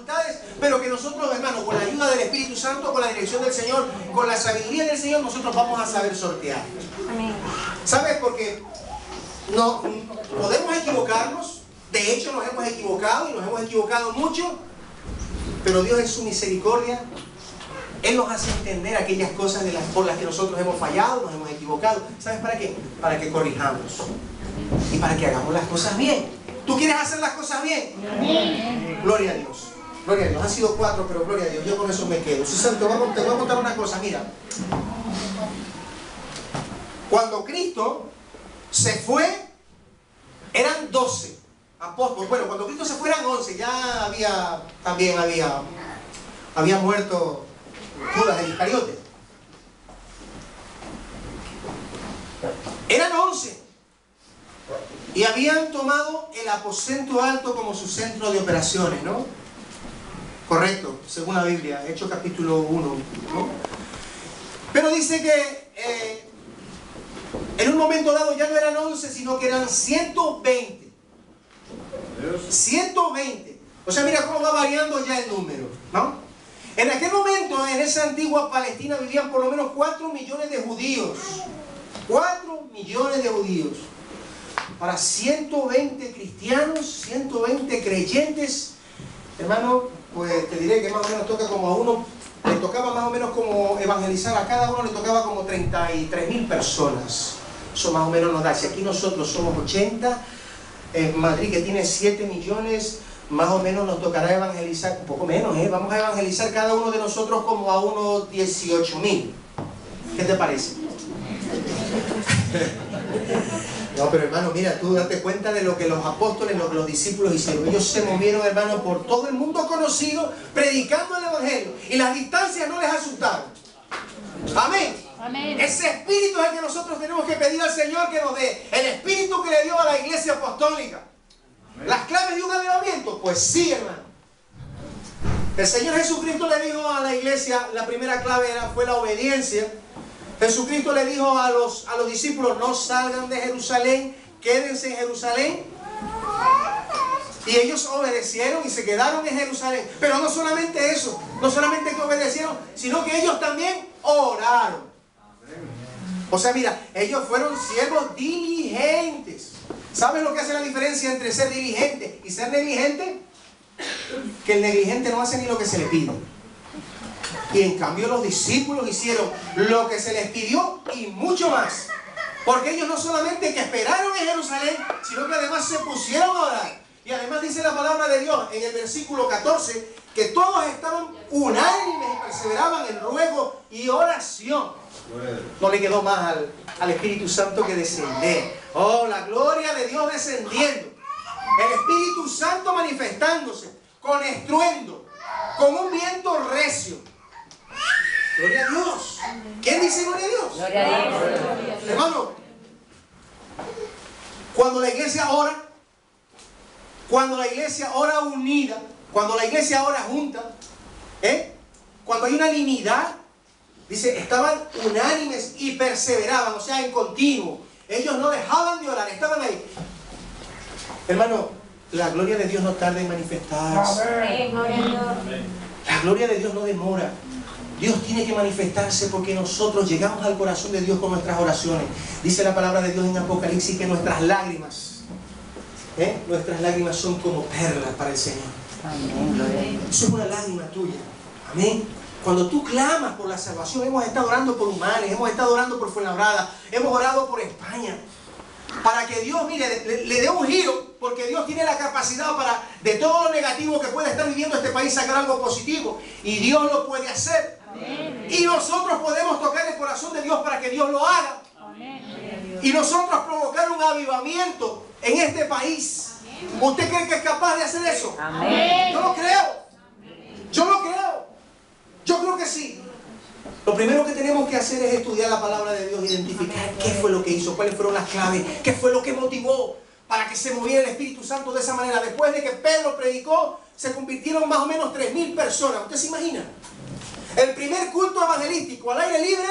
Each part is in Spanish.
dificultades, pero que nosotros, hermanos, con la ayuda del Espíritu Santo, con la dirección del Señor, con la sabiduría del Señor, nosotros vamos a saber sortear. Amén. ¿Sabes? Porque no podemos equivocarnos, de hecho nos hemos equivocado y nos hemos equivocado mucho, pero Dios en su misericordia, Él nos hace entender aquellas cosas por las que nosotros hemos fallado, nos hemos equivocado. ¿Sabes para qué? Para que corrijamos y para que hagamos las cosas bien. ¿Tú quieres hacer las cosas bien? Amén. Gloria a Dios. Gloria a Dios. Han sido 4, pero gloria a Dios. Yo con eso me quedo. Susana, te voy a contar una cosa. Mira. Cuando Cristo se fue, eran 12 apóstoles. Bueno, cuando Cristo se fue eran 11. Ya había muerto Judas el Iscariote. Eran 11. Y habían tomado el aposento alto como su centro de operaciones, ¿no? Correcto, según la Biblia, Hechos capítulo 1, ¿no? Pero dice que en un momento dado ya no eran 11, sino que eran 120. 120. O sea, mira cómo va variando ya el número, ¿no? En aquel momento, en esa antigua Palestina, vivían por lo menos 4 millones de judíos. 4 millones de judíos. Para 120 cristianos, 120 creyentes, hermano, pues te diré que más o menos toca como a uno, le tocaba más o menos como evangelizar, a cada uno le tocaba como 33.000 personas. Eso más o menos nos da. Si aquí nosotros somos 80, en Madrid que tiene 7 millones, más o menos nos tocará evangelizar, un poco menos, vamos a evangelizar cada uno de nosotros como a unos 18.000. ¿Qué te parece? No, pero hermano, mira, tú date cuenta de lo que los apóstoles, lo que los discípulos hicieron. Ellos se movieron, hermano, por todo el mundo conocido, predicando el Evangelio. Y las distancias no les asustaron. Amén. Amén. Ese espíritu es el que nosotros tenemos que pedir al Señor que nos dé. El espíritu que le dio a la iglesia apostólica. Amén. ¿Las claves de un avivamiento? Pues sí, hermano. El Señor Jesucristo le dijo a la iglesia, la primera clave fue la obediencia. Jesucristo le dijo a los discípulos, no salgan de Jerusalén, quédense en Jerusalén. Y ellos obedecieron y se quedaron en Jerusalén. Pero no solamente eso, no solamente que obedecieron, sino que ellos también oraron. O sea, mira, ellos fueron siervos diligentes. ¿Sabes lo que hace la diferencia entre ser diligente y ser negligente? Que el negligente no hace ni lo que se le pide. Y en cambio los discípulos hicieron lo que se les pidió y mucho más. Porque ellos no solamente que esperaron en Jerusalén, sino que además se pusieron a orar. Y además dice la palabra de Dios en el versículo 14, que todos estaban unánimes y perseveraban en ruego y oración. No le quedó más al Espíritu Santo que descender. Oh, la gloria de Dios descendiendo. El Espíritu Santo manifestándose con estruendo, con un viento recio. Gloria a Dios. ¿Quién dice gloria a Dios? Gloria a Dios. Hermano, cuando la iglesia ora unida, cuando la iglesia ora junta, cuando hay unanimidad, dice, estaban unánimes y perseveraban, o sea, en continuo. Ellos no dejaban de orar, estaban ahí. Hermano, la gloria de Dios no tarda en manifestarse. La gloria de Dios no demora. Dios tiene que manifestarse porque nosotros llegamos al corazón de Dios con nuestras oraciones. Dice la palabra de Dios en Apocalipsis que nuestras lágrimas son como perlas para el Señor. Amén. Eso es una lágrima tuya. Amén. Cuando tú clamas por la salvación, hemos estado orando por Humanes, hemos estado orando por Fuenlabrada, hemos orado por España. Para que Dios, mire, le dé un giro, porque Dios tiene la capacidad para, de todo lo negativo que puede estar viviendo este país, sacar algo positivo. Y Dios lo puede hacer. Amén. Y nosotros podemos tocar el corazón de Dios para que Dios lo haga. Amén. Y nosotros provocar un avivamiento en este país. Amén. ¿Usted cree que es capaz de hacer eso? Amén. Yo lo creo. Yo lo creo. Yo creo que sí. Lo primero que tenemos que hacer es estudiar la palabra de Dios, identificar qué fue lo que hizo, cuáles fueron las claves, qué fue lo que motivó para que se moviera el Espíritu Santo de esa manera. Después de que Pedro predicó, se convirtieron más o menos 3.000 personas. ¿Usted se imagina? El primer culto evangelístico al aire libre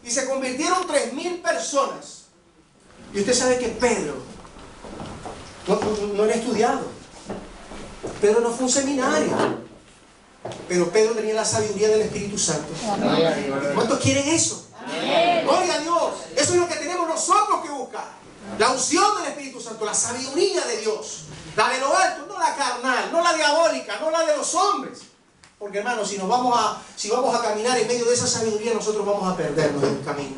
y se convirtieron 3.000 personas. Y usted sabe que Pedro no era estudiado. Pedro no fue un seminario. Pero Pedro tenía la sabiduría del Espíritu Santo. ¿Cuántos quieren eso? Gloria a Dios. Eso es lo que tenemos nosotros que buscar. La unción del Espíritu Santo, la sabiduría de Dios. La de lo alto, no la carnal, no la diabólica, no la de los hombres. Porque hermanos, si vamos a caminar en medio de esa sabiduría, nosotros vamos a perdernos en el camino.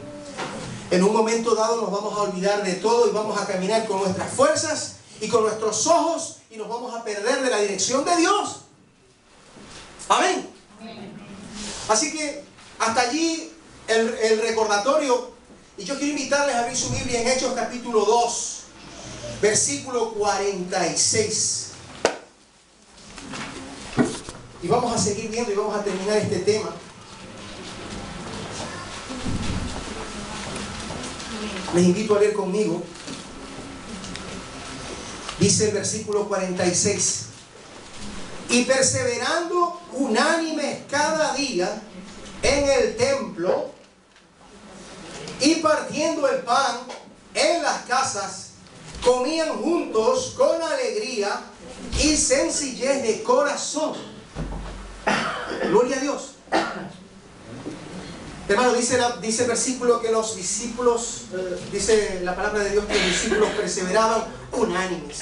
En un momento dado nos vamos a olvidar de todo y vamos a caminar con nuestras fuerzas y con nuestros ojos y nos vamos a perder de la dirección de Dios. Amén. Así que hasta allí el recordatorio. Y yo quiero invitarles a abrir su Biblia en Hechos capítulo 2, versículo 46. Y vamos a seguir viendo y vamos a terminar este tema. Les invito a leer conmigo. Dice el versículo 46. Y perseverando unánimes cada día en el templo y partiendo el pan en las casas, comían juntos con alegría y sencillez de corazón. Gloria a Dios. Hermano, dice el versículo que los discípulos, dice la palabra de Dios que los discípulos perseveraban unánimes.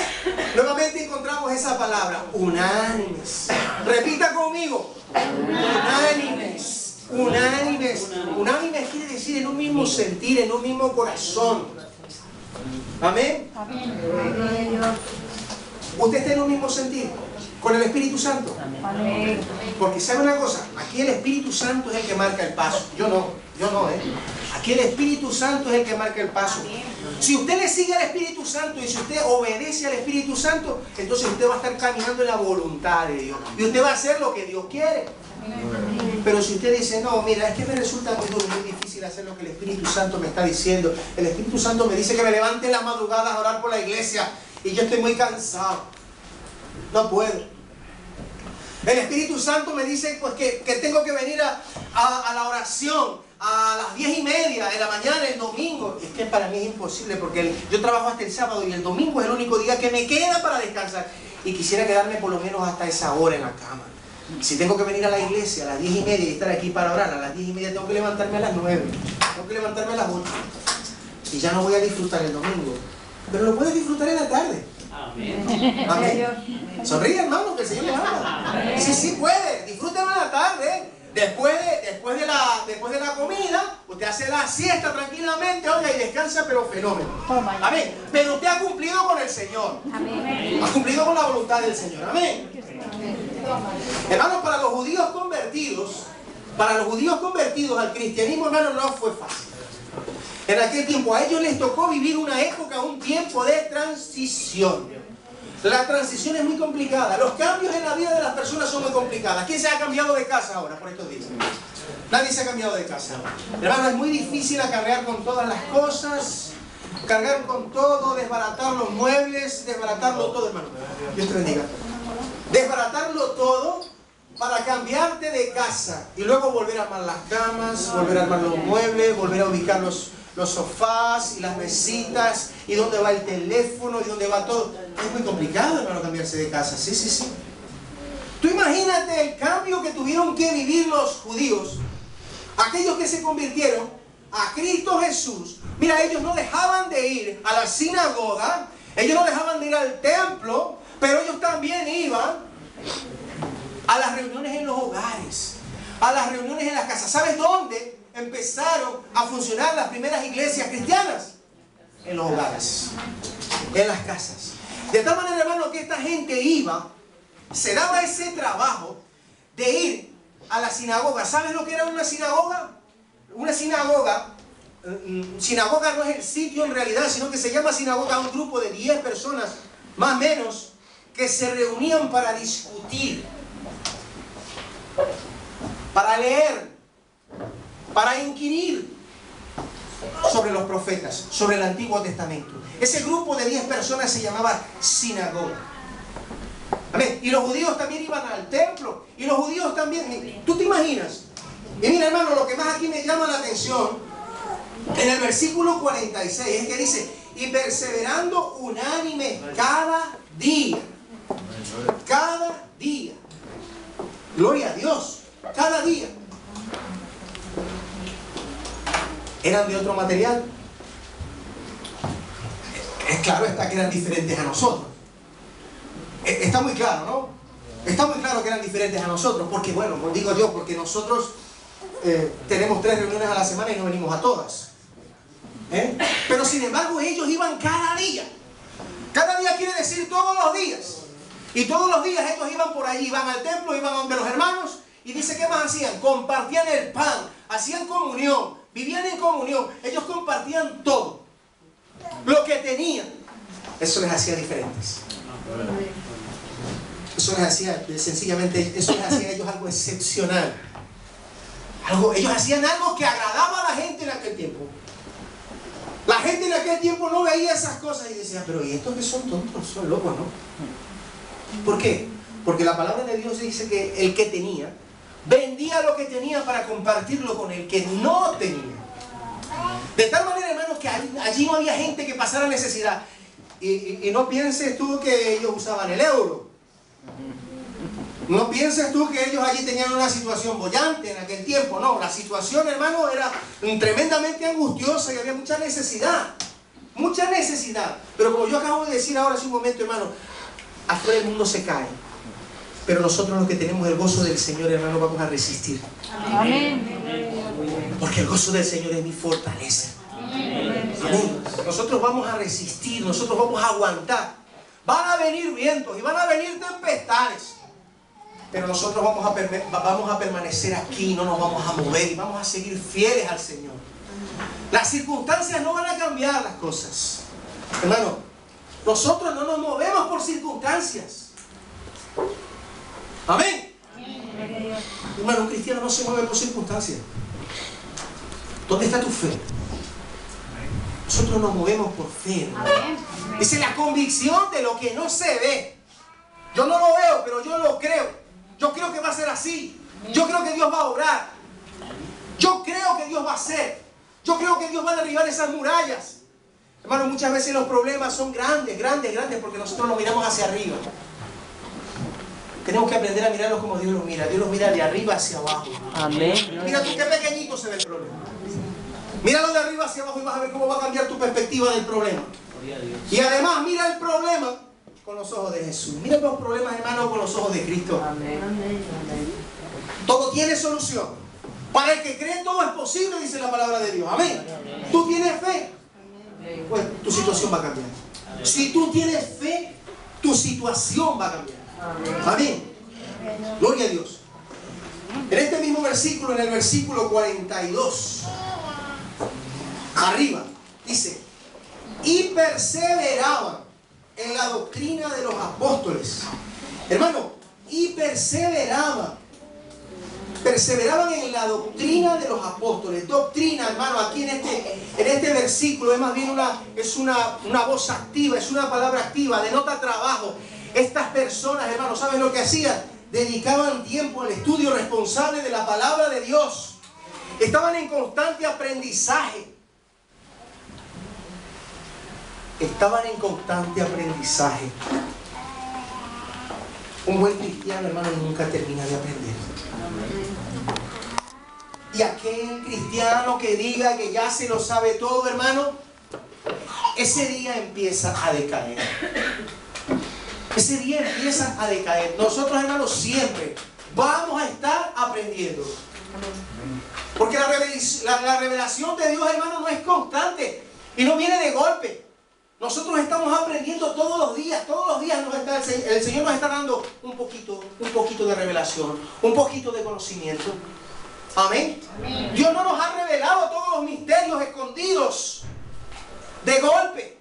Nuevamente encontramos esa palabra, unánimes. Repita conmigo, unánimes. Unánimes. Unánimes quiere decir en un mismo sentir, en un mismo corazón. Amén. ¿Usted está en un mismo sentir con el Espíritu Santo? Porque sabe una cosa, aquí el Espíritu Santo es el que marca el paso. Yo no. Aquí el Espíritu Santo es el que marca el paso. Si usted le sigue al Espíritu Santo y si usted obedece al Espíritu Santo, entonces usted va a estar caminando en la voluntad de Dios. Y usted va a hacer lo que Dios quiere. Pero si usted dice, no, mira, es que me resulta muy duro, muy difícil hacer lo que el Espíritu Santo me está diciendo. El Espíritu Santo me dice que me levante en las madrugadas a orar por la iglesia y yo estoy muy cansado. No puedo. El Espíritu Santo me dice pues, que tengo que venir a la oración a las 10:30 de la mañana el domingo. Es que para mí es imposible porque yo trabajo hasta el sábado y el domingo es el único día que me queda para descansar. Y quisiera quedarme por lo menos hasta esa hora en la cama. Si tengo que venir a la iglesia a las 10:30 y estar aquí para orar, a las 10:30 tengo que levantarme a las 9. Tengo que levantarme a las 8. Y ya no voy a disfrutar el domingo. Pero lo puedes disfrutar en la tarde. Amén. Amén. Sonríe, hermano, que el Señor le ama. Sí puede. Disfrútalo en la tarde. Después de la comida, usted hace la siesta tranquilamente, oiga, y descansa, pero fenómeno. Amén. Pero usted ha cumplido con el Señor. Amén. Ha cumplido con la voluntad del Señor. Amén. Hermanos, para los judíos convertidos al cristianismo, hermanos, no fue fácil. En aquel tiempo a ellos les tocó vivir una época, un tiempo de transición. La transición es muy complicada. Los cambios en la vida de las personas son muy complicadas. ¿Quién se ha cambiado de casa ahora por estos días? Nadie se ha cambiado de casa. Hermano, es muy difícil acarrear con todas las cosas, cargar con todo, desbaratar los muebles, desbaratarlo todo, hermano. Dios te bendiga. Desbaratarlo todo para cambiarte de casa y luego volver a armar las camas, volver a armar los muebles, volver a ubicar los sofás y las mesitas y dónde va el teléfono y dónde va todo. Es muy complicado, hermano, cambiarse de casa. Sí. Tú imagínate el cambio que tuvieron que vivir los judíos, aquellos que se convirtieron a Cristo Jesús. Mira, ellos no dejaban de ir a la sinagoga, ellos no dejaban de ir al templo, pero ellos también iban a las reuniones en los hogares, a las reuniones en las casas. ¿Sabes dónde empezaron a funcionar las primeras iglesias cristianas? En los hogares, en las casas. De tal manera, hermano, que esta gente se daba ese trabajo de ir a la sinagoga. ¿Sabes lo que era una sinagoga? Una sinagoga no es el sitio en realidad, sino que se llama sinagoga a un grupo de 10 personas, más o menos, que se reunían para discutir, para leer, para inquirir sobre los profetas, sobre el Antiguo Testamento. Ese grupo de 10 personas se llamaba sinagoga. Amén. Y los judíos también iban al templo. Y los judíos también. ¿Tú te imaginas? Y mira, hermano, lo que más aquí me llama la atención, en el versículo 46, es que dice, y perseverando unánime cada día. Cada día. Gloria a Dios. Cada día. ¿Eran de otro material? Es claro está que eran diferentes a nosotros. Está muy claro, ¿no? Está muy claro que eran diferentes a nosotros. Porque, bueno, como digo yo, porque nosotros tenemos 3 reuniones a la semana y no venimos a todas. Pero sin embargo ellos iban cada día. Cada día quiere decir todos los días. Y todos los días ellos iban por allí, iban al templo, iban donde los hermanos. Y dice, ¿qué más hacían? Compartían el pan, hacían comunión, vivían en comunión. Ellos compartían todo. Lo que tenían. Eso les hacía diferentes. Eso les hacía, sencillamente, eso les hacía a ellos algo excepcional. Ellos hacían algo que agradaba a la gente en aquel tiempo. La gente en aquel tiempo no veía esas cosas y decía, pero ¿y estos que son tontos? Son locos, ¿no? ¿Por qué? Porque la palabra de Dios dice que el que tenía, vendía lo que tenía para compartirlo con el que no tenía. De tal manera, hermanos, que allí no había gente que pasara necesidad. Y no pienses tú que ellos usaban el euro. No pienses tú que ellos allí tenían una situación bollante en aquel tiempo. No, la situación, hermano, era tremendamente angustiosa y había mucha necesidad. Mucha necesidad. Pero como yo acabo de decir ahora hace un momento, hermano, afuera el mundo se cae. Pero nosotros los que tenemos el gozo del Señor, hermano, vamos a resistir. Amén. Porque el gozo del Señor es mi fortaleza. Amén. Nosotros vamos a resistir, nosotros vamos a aguantar. Van a venir vientos y van a venir tempestades. Pero nosotros vamos a permanecer aquí, no nos vamos a mover y vamos a seguir fieles al Señor. Las circunstancias no van a cambiar las cosas. Hermano, nosotros no nos movemos por circunstancias. Amén. Hermano, un cristiano no se mueve por circunstancias. ¿Dónde está tu fe? Nosotros nos movemos por fe, hermano. Dice la convicción de lo que no se ve. Yo no lo veo, pero yo lo creo. Yo creo que va a ser así. Yo creo que Dios va a obrar. Yo creo que Dios va a hacer. Yo creo que Dios va a derribar esas murallas. Hermano, muchas veces los problemas son grandes, grandes, grandes, porque nosotros los miramos hacia arriba. Tenemos que aprender a mirarlos como Dios los mira. Dios los mira de arriba hacia abajo. Amén. Mira tú qué pequeñito se ve el problema. Míralo de arriba hacia abajo y vas a ver cómo va a cambiar tu perspectiva del problema. Y además mira el problema con los ojos de Jesús. Mira los problemas, hermano, con los ojos de Cristo. Amén. Todo tiene solución. Para el que cree todo es posible, dice la palabra de Dios. Amén. Tú tienes fe, pues tu situación va a cambiar. Si tú tienes fe, tu situación va a cambiar. Amén. Gloria a Dios. En este mismo versículo, en el versículo 42, arriba, dice, y perseveraban en la doctrina de los apóstoles. Hermano, y perseveraban en la doctrina de los apóstoles. Doctrina, hermano, aquí en este versículo es más bien una voz activa, es una palabra activa, denota trabajo. Estas personas, hermano, ¿saben lo que hacían? Dedicaban tiempo al estudio responsable de la palabra de Dios. Estaban en constante aprendizaje. Estaban en constante aprendizaje. Un buen cristiano, hermano, nunca termina de aprender. Y aquel cristiano que diga que ya se lo sabe todo, hermano, ese día empieza a decaer. Ese día empieza a decaer. Nosotros, hermanos, siempre vamos a estar aprendiendo. Porque la revelación de Dios, hermano, no es constante y no viene de golpe. Nosotros estamos aprendiendo todos los días el Señor nos está dando un poquito de revelación, un poquito de conocimiento. Amén. Amén. Dios no nos ha revelado todos los misterios escondidos de golpe.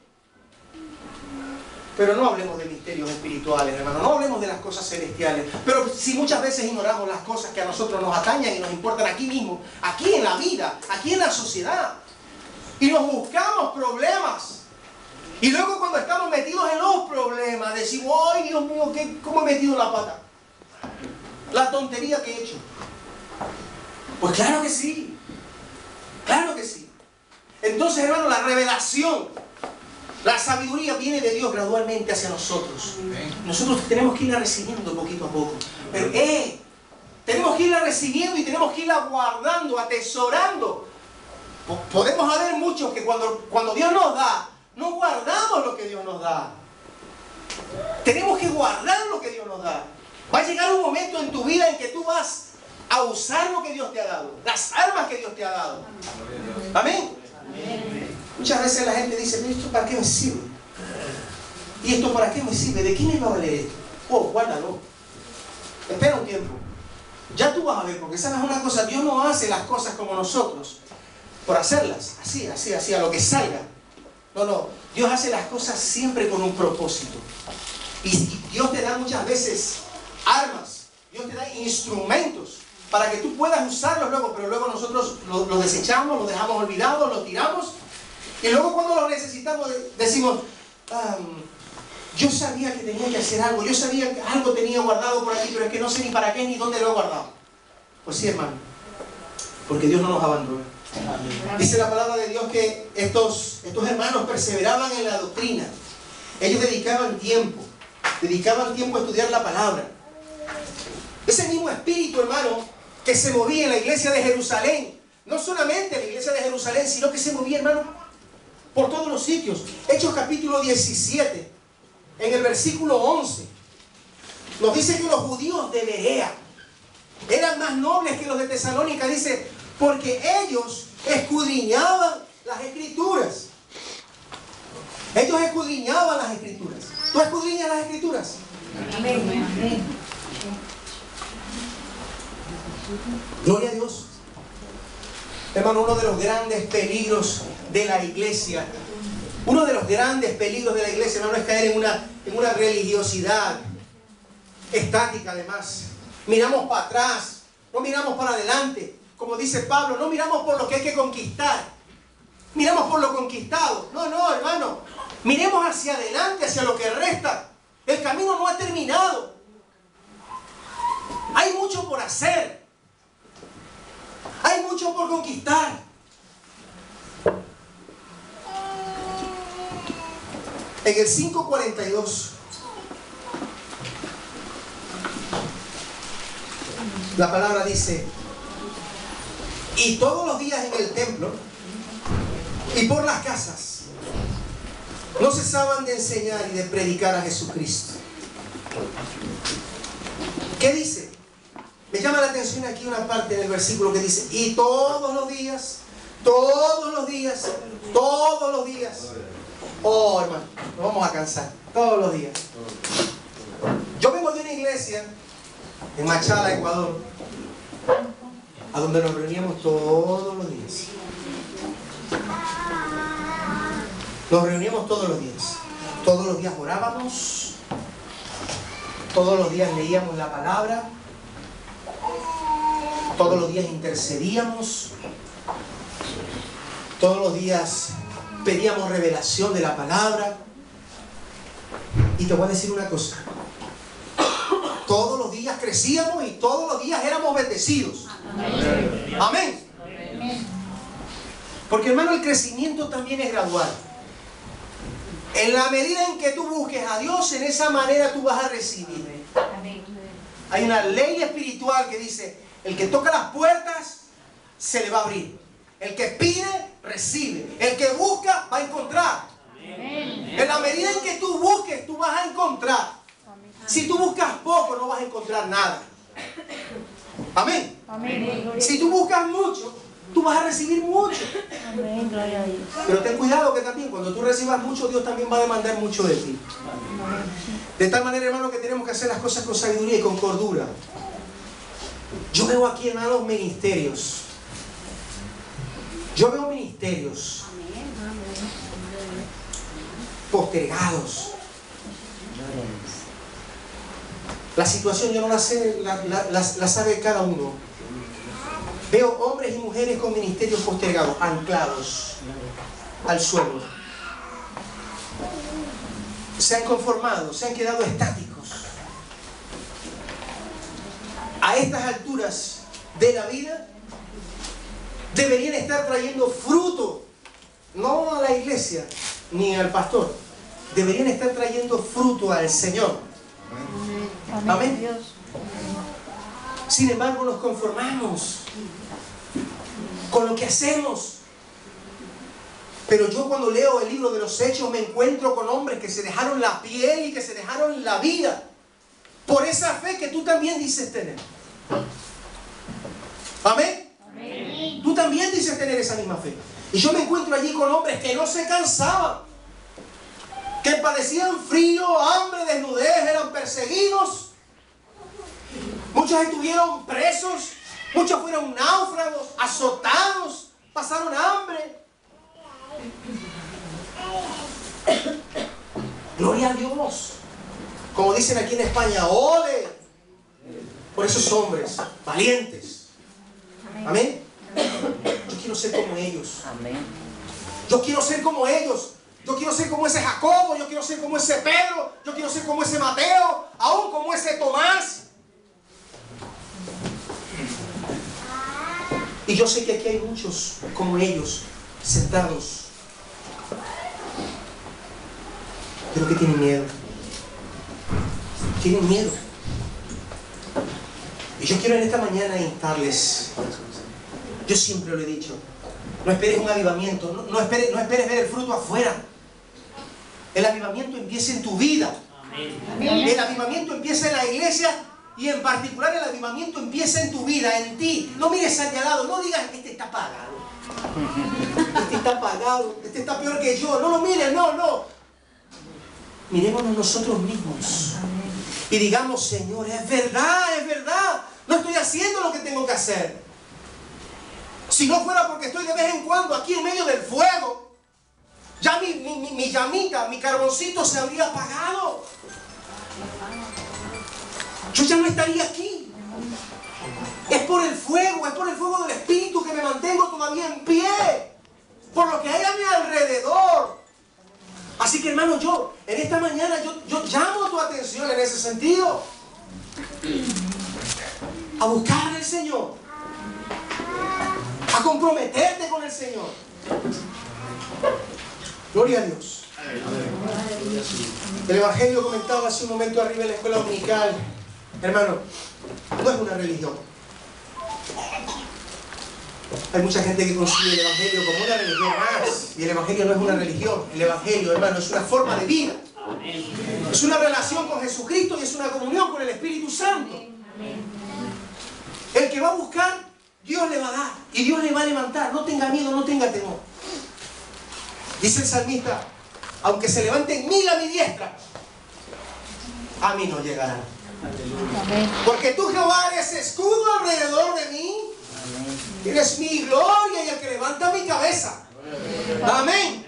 Pero no hablemos de misterios espirituales, hermano, no hablemos de las cosas celestiales. Pero si muchas veces ignoramos las cosas que a nosotros nos atañan y nos importan aquí mismo, aquí en la vida, aquí en la sociedad, y nos buscamos problemas. Y luego cuando estamos metidos en los problemas, decimos, ¡ay, Dios mío, cómo he metido la pata! La tontería que he hecho. Pues claro que sí. Claro que sí. Entonces, hermano, la revelación, la sabiduría viene de Dios gradualmente hacia nosotros. Nosotros tenemos que irla recibiendo poquito a poco. Pero, Tenemos que irla recibiendo y tenemos que irla guardando, atesorando. Podemos haber muchos que cuando Dios nos da, no guardamos lo que Dios nos da. Tenemos que guardar lo que Dios nos da. Va a llegar un momento en tu vida en que tú vas a usar lo que Dios te ha dado, las armas que Dios te ha dado. Amén. Muchas veces la gente dice, ¿esto para qué me sirve? ¿Y esto para qué me sirve? ¿De qué me va a valer esto? Oh, guárdalo. Espera un tiempo. Ya tú vas a ver, porque sabes una cosa, Dios no hace las cosas como nosotros, por hacerlas, así, a lo que salga. No, Dios hace las cosas siempre con un propósito. Y Dios te da muchas veces armas, Dios te da instrumentos para que tú puedas usarlos luego, pero luego nosotros los desechamos, los dejamos olvidados, los tiramos, y luego cuando los necesitamos decimos, yo sabía que tenía que hacer algo, yo sabía que algo tenía guardado por aquí, pero es que no sé ni para qué ni dónde lo he guardado. Pues sí, hermano, porque Dios no nos abandona. Dice la palabra de Dios que estos hermanos perseveraban en la doctrina. Ellos dedicaban tiempo a estudiar la palabra. Ese mismo espíritu, hermano, que se movía en la iglesia de Jerusalén, no solamente en la iglesia de Jerusalén, sino que se movía, hermano, por todos los sitios. Hechos capítulo 17, en el versículo 11, nos dice que los judíos de Berea eran más nobles que los de Tesalónica, dice, porque ellos escudriñaban las escrituras. Ellos escudriñaban las escrituras. ¿Tú escudriñas las escrituras? Amén. Gloria a Dios. Hermano, uno de los grandes peligros de la iglesia, hermano, es caer en una religiosidad estática. Además, miramos para atrás, no miramos para adelante. Como dice Pablo, no miramos por lo que hay que conquistar, miramos por lo conquistado. No, hermano, miremos hacia adelante, hacia lo que resta. El camino no ha terminado. Hay mucho por hacer. Hay mucho por conquistar. En el 5:42, la palabra dice, y todos los días en el templo y por las casas no cesaban de enseñar y de predicar a Jesucristo. ¿Qué dice? Me llama la atención aquí una parte del versículo que dice, y todos los días. Oh, hermano, nos vamos a cansar. Todos los días. Yo vengo de una iglesia en Machala, Ecuador, a donde nos reuníamos todos los días. Nos reuníamos todos los días. Todos los días orábamos. Todos los días leíamos la palabra. Todos los días intercedíamos. Todos los días pedíamos revelación de la palabra. Y te voy a decir una cosa. Todos los días crecíamos y todos los días éramos bendecidos. Amén. Porque, hermano, el crecimiento también es gradual. En la medida en que tú busques a Dios, en esa manera tú vas a recibir. Hay una ley espiritual que dice, el que toca las puertas, se le va a abrir. El que pide, recibe. El que busca, va a encontrar. En la medida en que tú busques, tú vas a encontrar. Si tú buscas poco, no vas a encontrar nada. Amén. Si tú buscas mucho, tú vas a recibir mucho. Pero ten cuidado que también cuando tú recibas mucho, Dios también va a demandar mucho de ti. De tal manera, hermano, que tenemos que hacer las cosas con sabiduría y con cordura. Yo veo aquí, hermanos, ministerios. Yo veo ministerios postergados. La situación yo no la sé, la sabe cada uno. Veo hombres y mujeres con ministerios postergados, anclados al suelo. Se han conformado, se han quedado estáticos. A estas alturas de la vida deberían estar trayendo fruto, no a la iglesia ni al pastor, deberían estar trayendo fruto al Señor. Amén. Amén. Dios. Sin embargo, nos conformamos con lo que hacemos. Pero yo cuando leo el libro de los Hechos me encuentro con hombres que se dejaron la piel y que se dejaron la vida por esa fe que tú también dices tener. ¿Amén? Amén. Tú también dices tener esa misma fe. Y yo me encuentro allí con hombres que no se cansaban, que padecían frío, hambre, desnudez, eran perseguidos. Muchos estuvieron presos, muchos fueron náufragos, azotados, pasaron hambre. Gloria a Dios. Como dicen aquí en España, ¡ole! Por esos hombres valientes. Amén. Yo quiero ser como ellos. Yo quiero ser como ellos. Yo quiero ser como ese Jacobo. Yo quiero ser como ese Pedro. Yo quiero ser como ese Mateo. Aún como ese Tomás. Y yo sé que aquí hay muchos como ellos, sentados, pero que tienen miedo. Tienen miedo. Y yo quiero en esta mañana instarles. Yo siempre lo he dicho. No esperes un avivamiento. No esperes ver el fruto afuera. El avivamiento empieza en tu vida. Amén. El avivamiento empieza en la iglesia. Y en particular el avivamiento empieza en tu vida, en ti. No mires hacia al lado, no digas, este está apagado. Este está apagado, este está peor que yo. No lo mires, no. Mirémonos nosotros mismos. Y digamos, Señor, es verdad. No estoy haciendo lo que tengo que hacer. Si no fuera porque estoy de vez en cuando aquí en medio del fuego, ya mi llamita, mi carboncito se habría apagado. Yo ya no estaría aquí. Es por el fuego del Espíritu que me mantengo todavía en pie. Por lo que hay a mi alrededor. Así que hermano, yo en esta mañana yo llamo tu atención en ese sentido. A buscar al Señor. A comprometerte con el Señor. Gloria a Dios. El Evangelio comentaba hace un momento arriba en la escuela dominical. Hermano, no es una religión. Hay mucha gente que concibe el Evangelio como una religión más. Y el Evangelio no es una religión. El Evangelio, hermano, es una forma de vida. Es una relación con Jesucristo y es una comunión con el Espíritu Santo. El que va a buscar, Dios le va a dar. Y Dios le va a levantar. No tenga miedo, no tenga temor. Dice el salmista, aunque se levanten 1000 a mi diestra, a mí no llegarán. Porque tú, Jehová, eres escudo alrededor de mí. Eres mi gloria y el que levanta mi cabeza. Amén.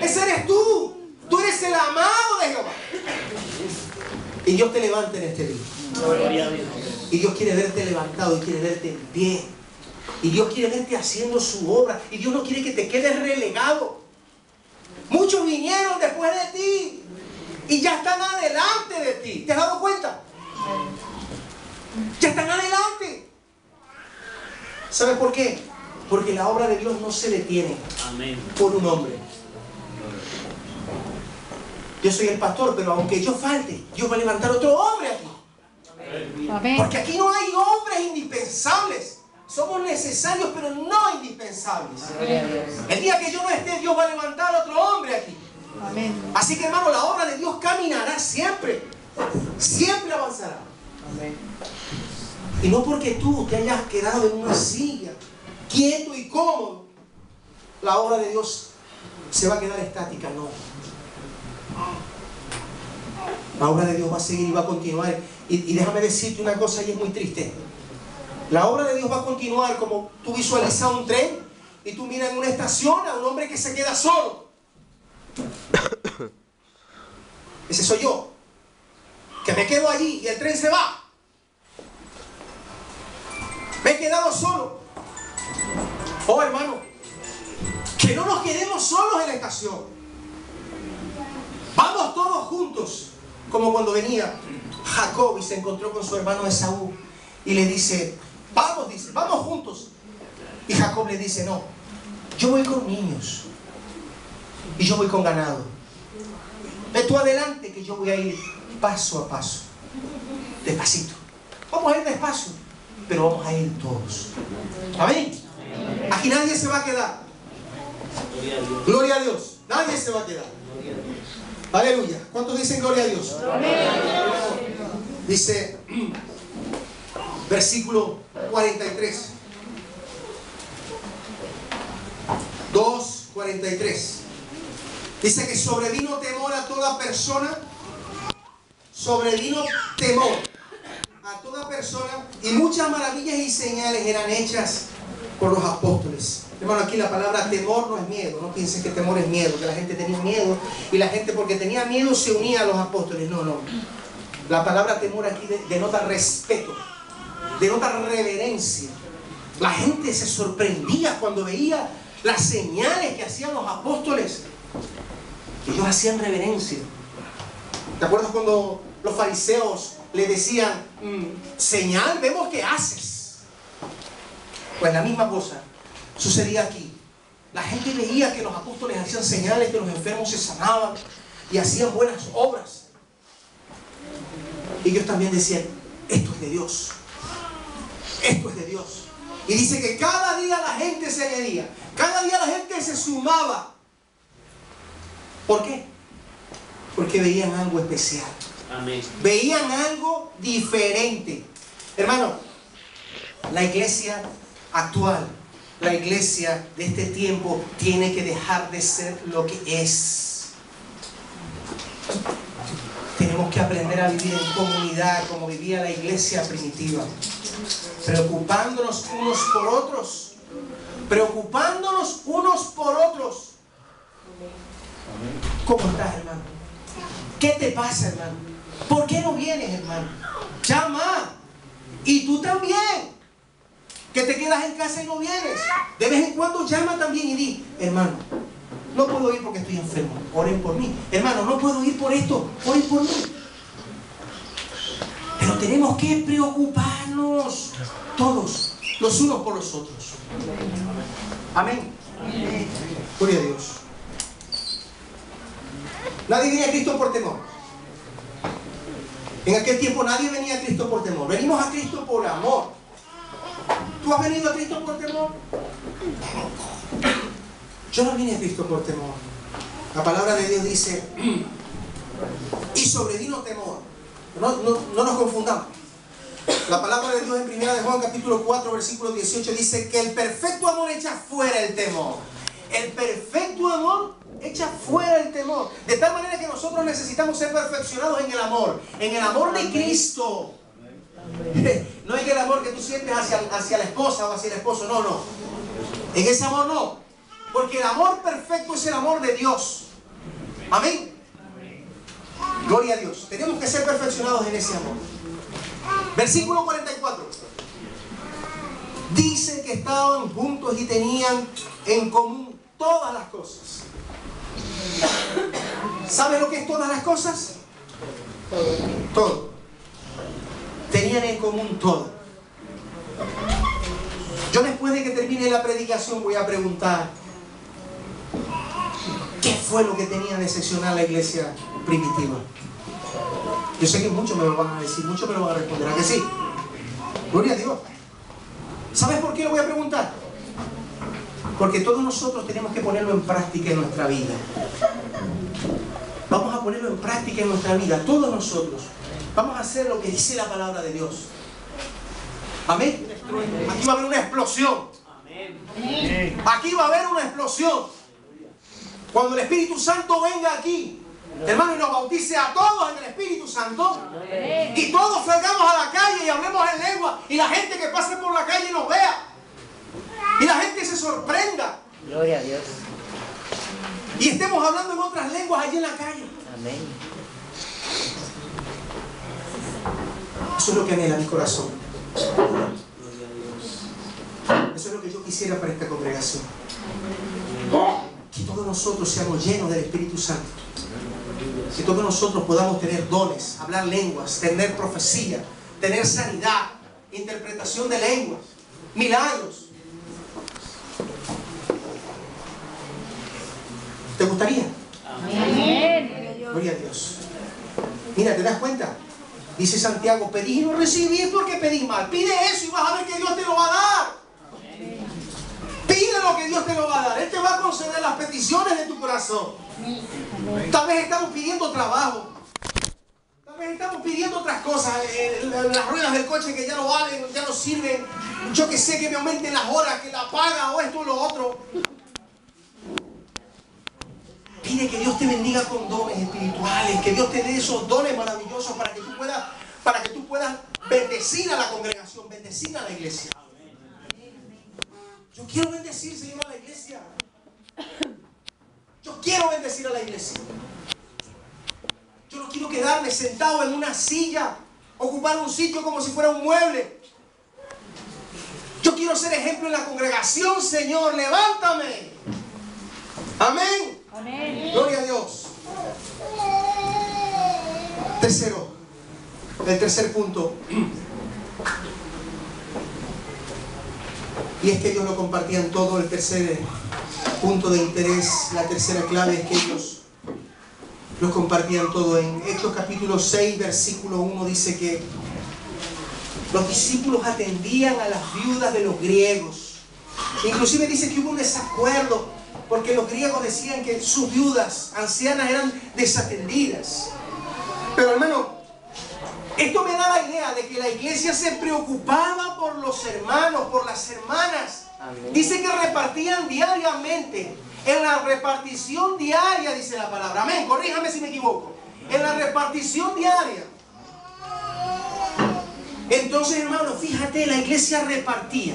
Ese eres tú. Tú eres el amado de Jehová. Y Dios te levanta en este día. Y Dios quiere verte levantado y quiere verte en pie. Y Dios quiere verte haciendo su obra. Y Dios no quiere que te quedes relegado. Muchos vinieron después de ti y ya están adelante de ti. ¿Te has dado cuenta? Ya están adelante. ¿Sabes por qué? Porque la obra de Dios no se detiene por un hombre. Yo soy el pastor, pero aunque yo falte, Dios va a levantar otro hombre aquí. Porque aquí no hay hombres indispensables. Somos necesarios, pero no indispensables. El día que yo no esté, Dios va a levantar otro hombre aquí. Así que, hermano, la obra de Dios caminará siempre. Siempre avanzará. Y no porque tú te hayas quedado en una silla, quieto y cómodo, la obra de Dios se va a quedar estática. No. La obra de Dios va a seguir y va a continuar. Y déjame decirte una cosa, y es muy triste. La obra de Dios va a continuar como tú visualizas un tren y tú miras en una estación a un hombre que se queda solo. Ese soy yo, que me quedo allí y el tren se va. Me he quedado solo. Oh, hermano, que no nos quedemos solos en la estación. Vamos todos juntos, como cuando venía Jacob y se encontró con su hermano Esaú y le dice, vamos juntos. Y Jacob le dice, no, yo voy con niños y yo voy con ganado. Ve tú adelante que yo voy a ir paso a paso, despacito. Vamos a ir despacio. pero vamos a ir todos. Amén. Aquí nadie se va a quedar. Gloria a Dios. Nadie se va a quedar. Aleluya. ¿Cuántos dicen gloria a Dios? Dice, versículo 43. 2:43. Dice que sobrevino temor a toda persona. Sobrevino temor a toda persona, y muchas maravillas y señales eran hechas por los apóstoles. Hermano, aquí la palabra temor no es miedo. No piensen que temor es miedo, que la gente tenía miedo y la gente porque tenía miedo se unía a los apóstoles. No, no. La palabra temor aquí denota respeto, denota reverencia. La gente se sorprendía cuando veía las señales que hacían los apóstoles. Ellos hacían reverencia. ¿Te acuerdas cuando los fariseos le decían, señal, vemos que haces? Pues la misma cosa sucedía aquí. La gente veía que los apóstoles hacían señales, que los enfermos se sanaban y hacían buenas obras. Y ellos también decían, esto es de Dios. Esto es de Dios. Y dice que cada día la gente se añadía, cada día la gente se sumaba. ¿Por qué? Porque veían algo especial. Amén. Veían algo diferente. Hermano, la iglesia actual, la iglesia de este tiempo tiene que dejar de ser lo que es. Tenemos que aprender a vivir en comunidad como vivía la iglesia primitiva, preocupándonos unos por otros, preocupándonos unos por otros. ¿Cómo estás, hermano? ¿Qué te pasa, hermano? ¿Por qué no vienes, hermano? Llama. Y tú también, que te quedas en casa y no vienes, de vez en cuando llama también y di, hermano, no puedo ir porque estoy enfermo, oren por mí. Hermano, no puedo ir por esto, oren por mí. Pero tenemos que preocuparnos todos, los unos por los otros. Amén. Gloria a Dios. Nadie viene a Cristo por temor. En aquel tiempo nadie venía a Cristo por temor. Venimos a Cristo por amor. ¿Tú has venido a Cristo por temor? Yo no vine a Cristo por temor. La palabra de Dios dice, y sobrevino temor. No nos confundamos. La palabra de Dios en 1 de Juan capítulo 4 versículo 18 dice que el perfecto amor echa fuera el temor. El perfecto amor echa fuera el temor. De tal manera que nosotros necesitamos ser perfeccionados en el amor de Cristo. No en el amor que tú sientes hacia la esposa o hacia el esposo, no, no. En ese amor no. Porque el amor perfecto es el amor de Dios. Amén. Gloria a Dios. Tenemos que ser perfeccionados en ese amor. Versículo 44. Dice que estaban juntos y tenían en común todas las cosas. ¿Sabe lo que es todas las cosas? Todo. Tenían en común todo. Yo después de que termine la predicación voy a preguntar ¿qué fue lo que tenía de excepcional la iglesia primitiva? Yo sé que muchos me lo van a decir, muchos me lo van a responder, ¿a que sí? Gloria a Dios. ¿Sabes por qué lo voy a preguntar? Porque todos nosotros tenemos que ponerlo en práctica en nuestra vida. Vamos a ponerlo en práctica en nuestra vida, todos nosotros. Vamos a hacer lo que dice la palabra de Dios. Amén. Aquí va a haber una explosión. Aquí va a haber una explosión. Cuando el Espíritu Santo venga aquí, hermano, y nos bautice a todos en el Espíritu Santo, y todos salgamos a la calle y hablemos en lengua, y la gente que pase por la calle nos vea, y la gente se sorprenda. Gloria a Dios. Y estemos hablando en otras lenguas allí en la calle. Amén. Eso es lo que anhela mi corazón. Eso es lo que yo quisiera para esta congregación. Que todos nosotros seamos llenos del Espíritu Santo. Que todos nosotros podamos tener dones, hablar lenguas, tener profecía, tener sanidad, interpretación de lenguas, milagros. ¿Te gustaría? Amén. Gloria a Dios. Mira, ¿te das cuenta? Dice Santiago, pedís y no recibís porque pedís mal. Pide eso y vas a ver que Dios te lo va a dar. Pide lo que Dios te lo va a dar. Él te va a conceder las peticiones de tu corazón. Tal vez estamos pidiendo trabajo. Tal vez estamos pidiendo otras cosas. Las ruedas del coche que ya no valen, ya no sirven. Yo que sé, que me aumenten las horas, que la paga o esto o lo otro. Pide que Dios te bendiga con dones espirituales, que Dios te dé esos dones maravillosos para que tú puedas bendecir a la congregación, bendecir a la iglesia. Yo quiero bendecir, Señor, a la iglesia. Yo quiero bendecir a la iglesia. Yo no quiero quedarme sentado en una silla, ocupar un sitio como si fuera un mueble. Yo quiero ser ejemplo en la congregación, Señor. Levántame. Amén. Amén. Gloria a Dios. Tercero, el tercer punto. Y es que ellos lo compartían todo. El tercer punto de interés, la tercera clave es que ellos lo compartían todo. En Hechos capítulo 6, versículo 1 dice que los discípulos atendían a las viudas de los griegos. Inclusive dice que hubo un desacuerdo porque los griegos decían que sus viudas ancianas eran desatendidas. Pero hermano, esto me da la idea de que la iglesia se preocupaba por los hermanos, por las hermanas. Amén. Dice que repartían diariamente. En la repartición diaria, dice la palabra. Amén, corríjame si me equivoco. En la repartición diaria. Entonces, hermano, fíjate, la iglesia repartía.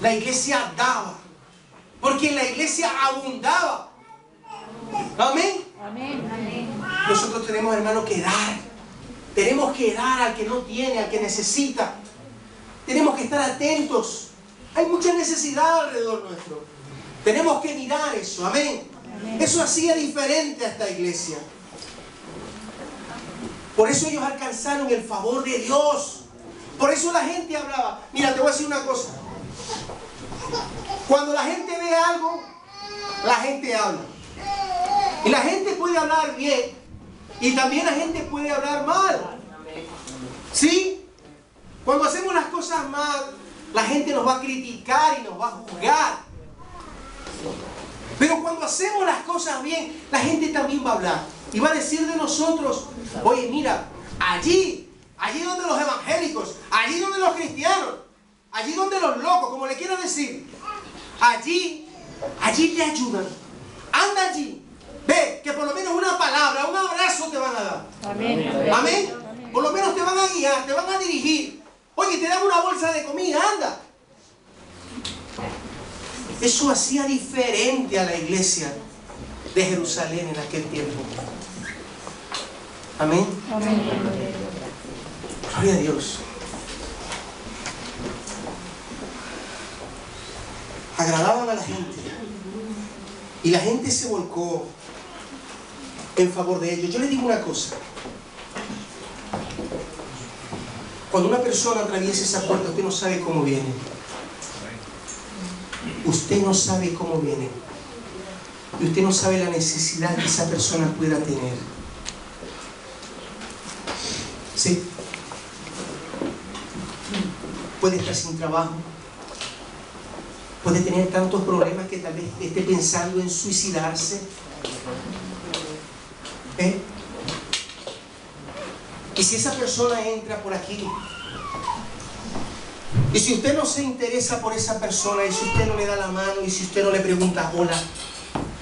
La iglesia daba. Porque en la iglesia abundaba. Amén. Amén. Amén. Nosotros tenemos, hermano, que dar. Tenemos que dar al que no tiene, al que necesita. Tenemos que estar atentos. Hay mucha necesidad alrededor nuestro. Tenemos que mirar eso. Amén. Amén. Eso hacía diferente a esta iglesia. Por eso ellos alcanzaron el favor de Dios. Por eso la gente hablaba. Mira, te voy a decir una cosa. Cuando la gente ve algo, la gente habla. Y la gente puede hablar bien. Y también la gente puede hablar mal. ¿Sí? Cuando hacemos las cosas mal, la gente nos va a criticar y nos va a juzgar. Pero cuando hacemos las cosas bien, la gente también va a hablar. Y va a decir de nosotros, oye, mira, allí donde los evangélicos, allí donde los cristianos, allí donde los locos, como le quiero decir, allí te ayudan. Anda allí. Ve, que por lo menos una palabra, un abrazo te van a dar. Amén. Amén. Por lo menos te van a guiar, te van a dirigir. Oye, te dan una bolsa de comida, anda. Eso hacía diferente a la iglesia de Jerusalén en aquel tiempo. Amén. Amén. Gloria a Dios. Agradaban a la gente. Y la gente se volcó en favor de ellos. Yo les digo una cosa. Cuando una persona atraviesa esa puerta, usted no sabe cómo viene. Usted no sabe cómo viene. Y usted no sabe la necesidad que esa persona pueda tener. ¿Sí? Puede estar sin trabajo. Puede tener tantos problemas que tal vez esté pensando en suicidarse. Y si esa persona entra por aquí, y si usted no se interesa por esa persona, y si usted no le da la mano, y si usted no le pregunta, hola,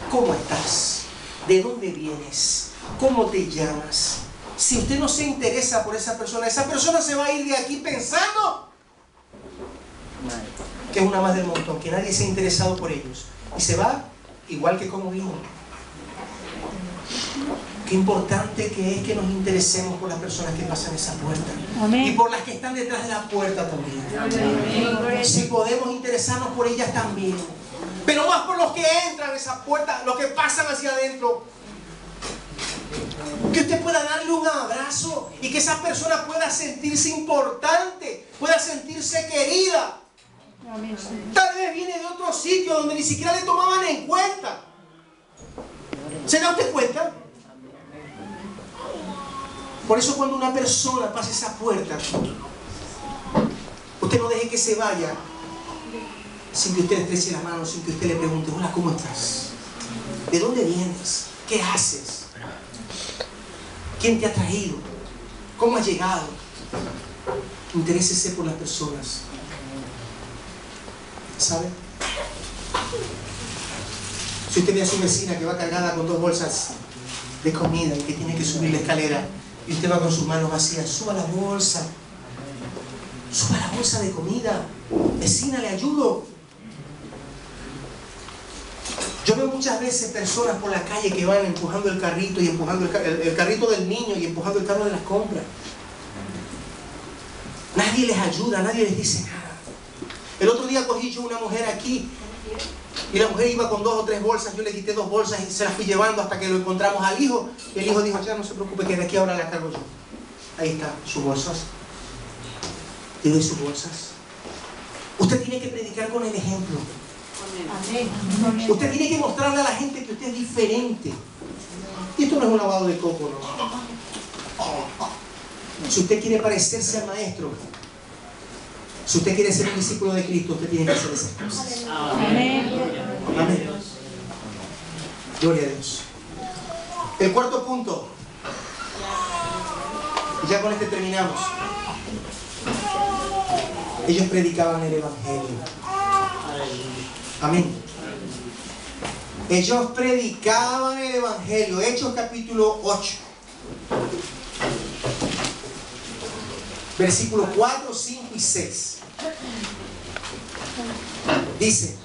¿cómo estás? ¿De dónde vienes? ¿Cómo te llamas? Si usted no se interesa por esa persona se va a ir de aquí pensando que es una más del montón, que nadie se ha interesado por ellos. Y se va igual que como vino. Qué importante que es que nos interesemos por las personas que pasan esa puerta. Amén. Y por las que están detrás de la puerta también. Amén. Si podemos interesarnos por ellas también. Pero más por los que entran a esa puerta, los que pasan hacia adentro. Que usted pueda darle un abrazo y que esa persona pueda sentirse importante, pueda sentirse querida. Amén. Tal vez viene de otro sitio donde ni siquiera le tomaban en cuenta. ¿Se da usted cuenta? Por eso cuando una persona pasa esa puerta, usted no deje que se vaya sin que usted le estreche la mano, sin que usted le pregunte: hola, ¿cómo estás? ¿De dónde vienes? ¿Qué haces? ¿Quién te ha traído? ¿Cómo has llegado? Interésese por las personas. ¿Sabe? Si usted ve a su vecina que va cargada con 2 bolsas de comida y que tiene que subir la escalera y usted va con sus manos vacías, suba la bolsa. Suba la bolsa de comida. Vecina, le ayudo. Yo veo muchas veces personas por la calle que van empujando el carrito y empujando el carrito del niño y empujando el carro de las compras. Nadie les ayuda, nadie les dice nada. El otro día cogí yo una mujer aquí y la mujer iba con 2 o 3 bolsas. Yo le quité 2 bolsas y se las fui llevando hasta que lo encontramos al hijo. Y el hijo dijo: ya no se preocupe, que de aquí ahora las cargo yo. Ahí está, sus bolsas. ¿Y de sus bolsas? Usted tiene que predicar con el ejemplo. Amén. Usted tiene que mostrarle a la gente que usted es diferente. Y esto no es un lavado de coco, no. Si usted quiere parecerse al maestro, si usted quiere ser un discípulo de Cristo, usted tiene que hacer esas cosas. Amén. Amén. Gloria a Dios. El cuarto punto, y ya con este terminamos. Ellos predicaban el Evangelio. Amén. Ellos predicaban el Evangelio. Hechos capítulo 8. Versículos 4, 5 y 6. Dice: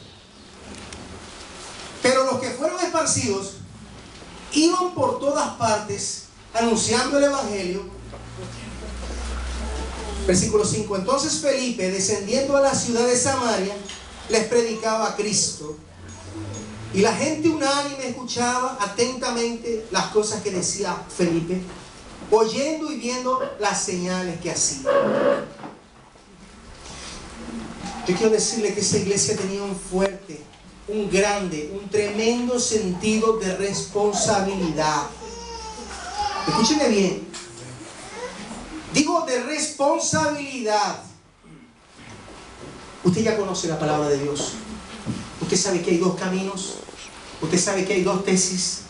pero los que fueron esparcidos iban por todas partes anunciando el Evangelio. Versículo 5. Entonces Felipe, descendiendo a la ciudad de Samaria, les predicaba a Cristo. Y la gente unánime escuchaba atentamente las cosas que decía Felipe, oyendo y viendo las señales que hacía. Yo quiero decirle que esa iglesia tenía un fuerte, un grande, un tremendo sentido de responsabilidad. Escúcheme bien. Digo de responsabilidad. Usted ya conoce la palabra de Dios. Usted sabe que hay 2 caminos. Usted sabe que hay 2 tesis.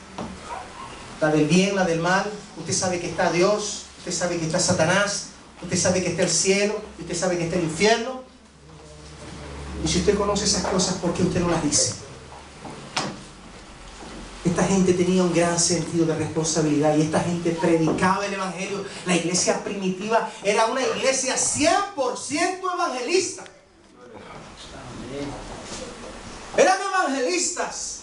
La del bien, la del mal. Usted sabe que está Dios. Usted sabe que está Satanás. Usted sabe que está el cielo. Usted sabe que está el infierno. Y si usted conoce esas cosas, ¿por qué usted no las dice? Esta gente tenía un gran sentido de responsabilidad y esta gente predicaba el Evangelio. La iglesia primitiva era una iglesia 100% evangelista. Eran evangelistas.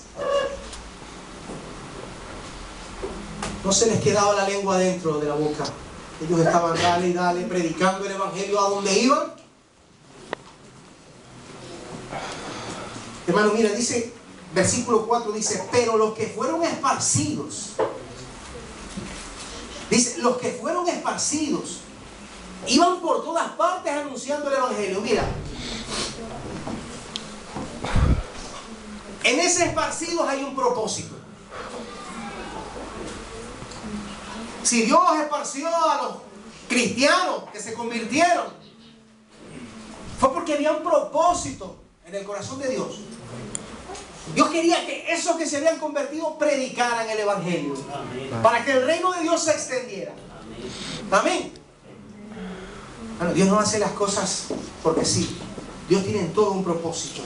No se les quedaba la lengua dentro de la boca. Ellos estaban dale y dale, predicando el Evangelio a donde iban. Hermano, mira, dice, versículo 4 dice: pero los que fueron esparcidos, dice, los que fueron esparcidos iban por todas partes anunciando el Evangelio. Mira, en ese esparcidos hay un propósito. Si Dios esparció a los cristianos que se convirtieron, fue porque había un propósito en el corazón de Dios. Dios quería que esos que se habían convertido predicaran el Evangelio. Amén. Para que el reino de Dios se extendiera. Amén. Bueno, Dios no hace las cosas porque sí. Dios tiene todo un propósito.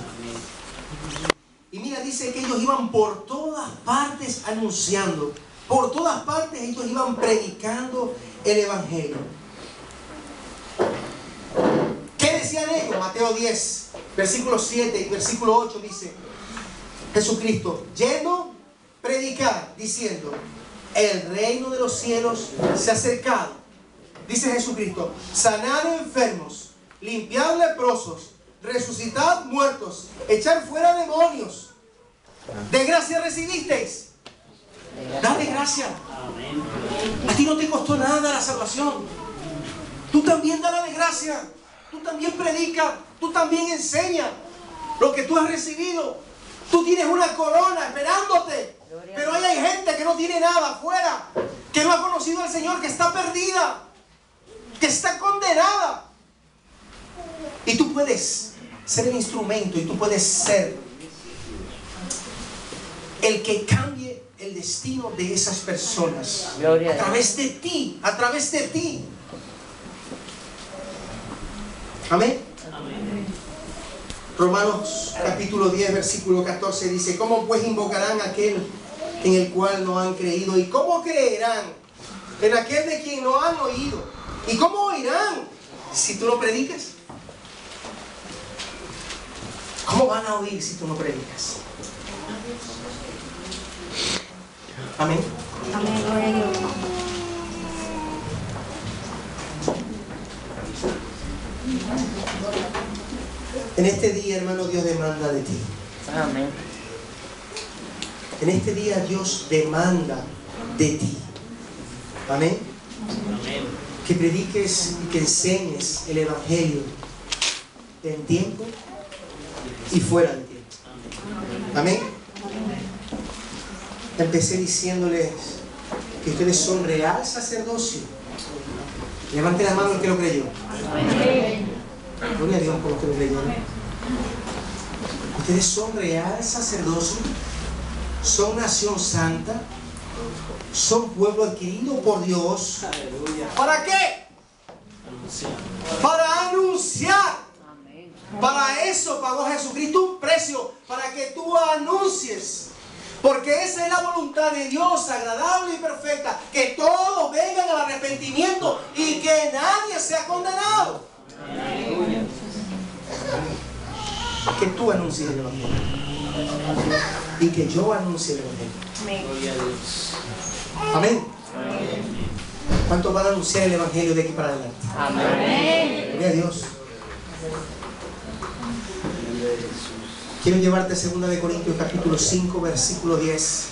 Y mira, dice que ellos iban por todas partes anunciando. Por todas partes ellos iban predicando el Evangelio. ¿Qué decían ellos? Mateo 10, versículo 7 y versículo 8 dice: Jesucristo, yendo, predicar, diciendo: el reino de los cielos se ha acercado. Dice Jesucristo: sanad enfermos, limpiad leprosos, resucitad muertos, echar fuera demonios. ¿De gracia recibisteis? Dale gracia. A ti no te costó nada la salvación. Tú también dale de gracia. Tú también predica. Tú también enseña lo que tú has recibido. Tú tienes una corona esperándote. Pero ahí hay gente que no tiene nada afuera, que no ha conocido al Señor, que está perdida, que está condenada. Y tú puedes ser el instrumento, y tú puedes ser el que cambie el destino de esas personas. A través de ti, a través de ti. Amén. Romanos capítulo 10, versículo 14 dice: ¿cómo pues invocarán a aquel en el cual no han creído? ¿Y cómo creerán en aquel de quien no han oído? ¿Y cómo oirán si tú no predicas? ¿Cómo van a oír si tú no predicas? Amén. Amén, gloria a Dios. En este día, hermano, Dios demanda de ti. Amén. En este día Dios demanda de ti. Amén. Amén. Que prediques y que enseñes el Evangelio en tiempo y fuera de tiempo. Amén. Empecé diciéndoles que ustedes son real sacerdocio. Levante la mano el que lo creyó. Gloria a Dios por los que lo creyeron. Ustedes son real sacerdocio, son nación santa, son pueblo adquirido por Dios. ¿Para qué? Para anunciar. Para eso pagó Jesucristo un precio, para que tú anuncies. Porque esa es la voluntad de Dios, agradable y perfecta, que todos vengan al arrepentimiento y que nadie sea condenado. Que tú anuncies el Evangelio y que yo anuncie el Evangelio. Amén. ¿Cuántos van a anunciar el Evangelio de aquí para adelante? Amén. Gloria a Dios. Quiero llevarte a 2 de Corintios capítulo 5, versículo 10.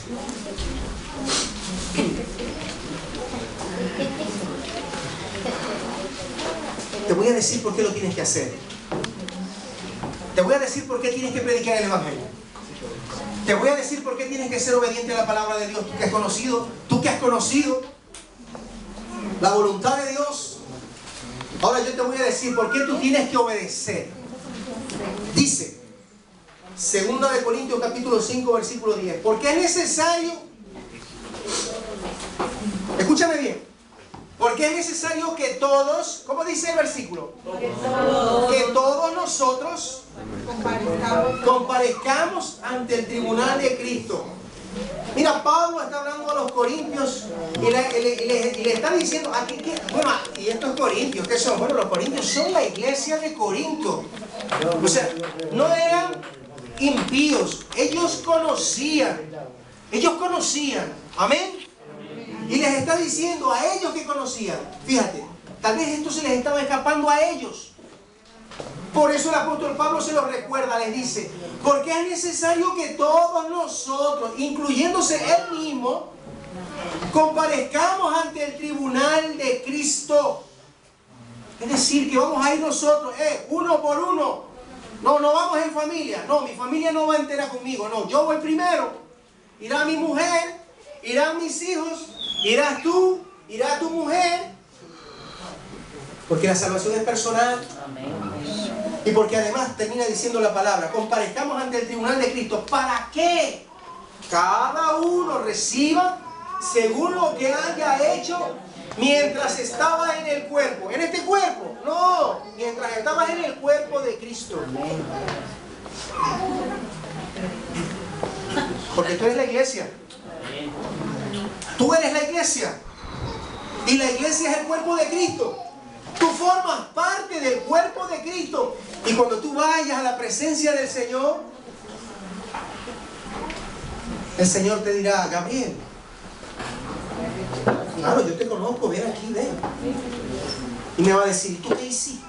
Te voy a decir por qué lo tienes que hacer. Te voy a decir por qué tienes que predicar el Evangelio. Te voy a decir por qué tienes que ser obediente a la palabra de Dios. Tú que has conocido la voluntad de Dios. Ahora yo te voy a decir por qué tú tienes que obedecer. Dice 2 de Corintios capítulo 5, versículo 10. Porque es necesario, escúchame bien, porque es necesario que todos, ¿cómo dice el versículo? Que todos nosotros comparezcamos ante el tribunal de Cristo. Mira, Pablo está hablando a los corintios y le está diciendo, bueno, y estos corintios, ¿qué son? Bueno, los corintios son la iglesia de Corinto. O sea, no eran impíos, ellos conocían, amén. Y les está diciendo a ellos que conocían, fíjate, tal vez esto se les estaba escapando a ellos. Por eso el apóstol Pablo se lo recuerda, les dice, porque es necesario que todos nosotros, incluyéndose él mismo, comparezcamos ante el tribunal de Cristo. Es decir, que vamos a ir nosotros, uno por uno. No vamos en familia. No, mi familia no va entera conmigo. No, yo voy primero. Irá mi mujer, irán mis hijos, irás tú, irá tu mujer. Porque la salvación es personal. Y porque además termina diciendo la palabra, comparezcamos ante el tribunal de Cristo. ¿Para qué? Cada uno reciba según lo que haya hecho mientras estaba en el cuerpo. ¿En este cuerpo? No, mientras estabas en el cuerpo de Cristo. Porque tú eres la iglesia. Tú eres la iglesia. Y la iglesia es el cuerpo de Cristo. Tú formas parte del cuerpo de Cristo. Y cuando tú vayas a la presencia del Señor, el Señor te dirá, Gabriel, claro, yo te conozco, ven aquí, ven. Y me va a decir, ¿tú qué hiciste?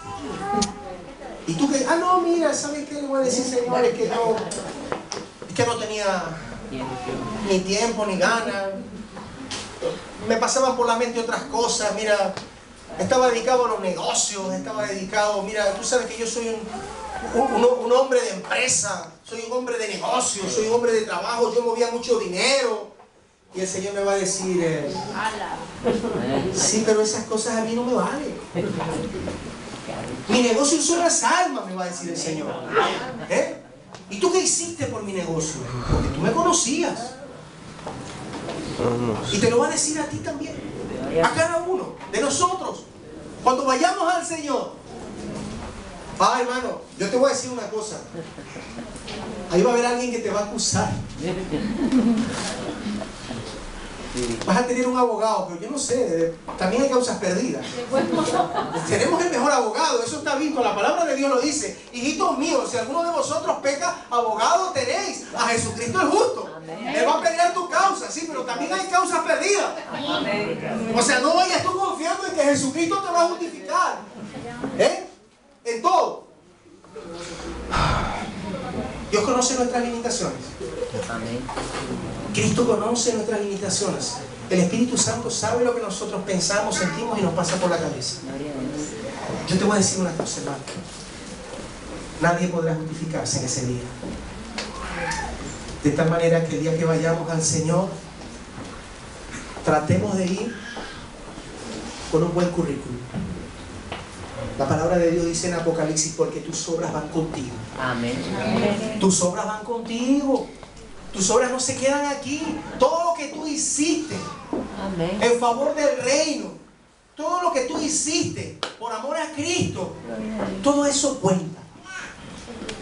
¿Y tú qué? No, mira, ¿sabes qué? Le voy a decir, Señor, es que no tenía ni tiempo, ni ganas. Me pasaban por la mente otras cosas, mira. Estaba dedicado a los negocios, mira, tú sabes que yo soy un hombre de empresa, soy un hombre de negocios, soy un hombre de trabajo, yo movía mucho dinero. Y el Señor me va a decir, sí, pero esas cosas a mí no me valen. Mi negocio son las almas, me va a decir el Señor. ¿Y tú qué hiciste por mi negocio? Porque tú me conocías. Y te lo va a decir a ti también, a cada uno de nosotros, cuando vayamos al Señor. Hermano, yo te voy a decir una cosa. Ahí va a haber alguien que te va a acusar. Vas a tener un abogado, pero yo no sé, también hay causas perdidas. Tenemos el mejor abogado, eso está visto, la palabra de Dios lo dice. Hijitos míos, si alguno de vosotros peca, abogado tenéis, a Jesucristo el justo. Él va a pelear tu causa, sí, pero también hay causas perdidas. O sea, no vayas tú confiando en que Jesucristo te va a justificar. En todo. Dios conoce nuestras limitaciones. Cristo conoce nuestras limitaciones. El Espíritu Santo sabe lo que nosotros pensamos, sentimos y nos pasa por la cabeza. Yo te voy a decir una cosa, hermano. Nadie podrá justificarse en ese día. De tal manera que el día que vayamos al Señor, tratemos de ir con un buen currículum. La palabra de Dios dice en Apocalipsis, porque tus obras van contigo. Amén. Tus obras van contigo. Tus obras no se quedan aquí. Todo lo que tú hiciste en favor del reino, todo lo que tú hiciste por amor a Cristo, todo eso cuenta.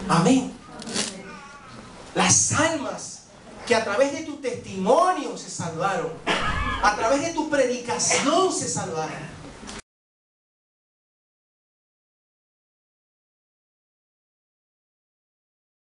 Amén. Las almas que a través de tu testimonio se salvaron, a través de tu predicación se salvaron,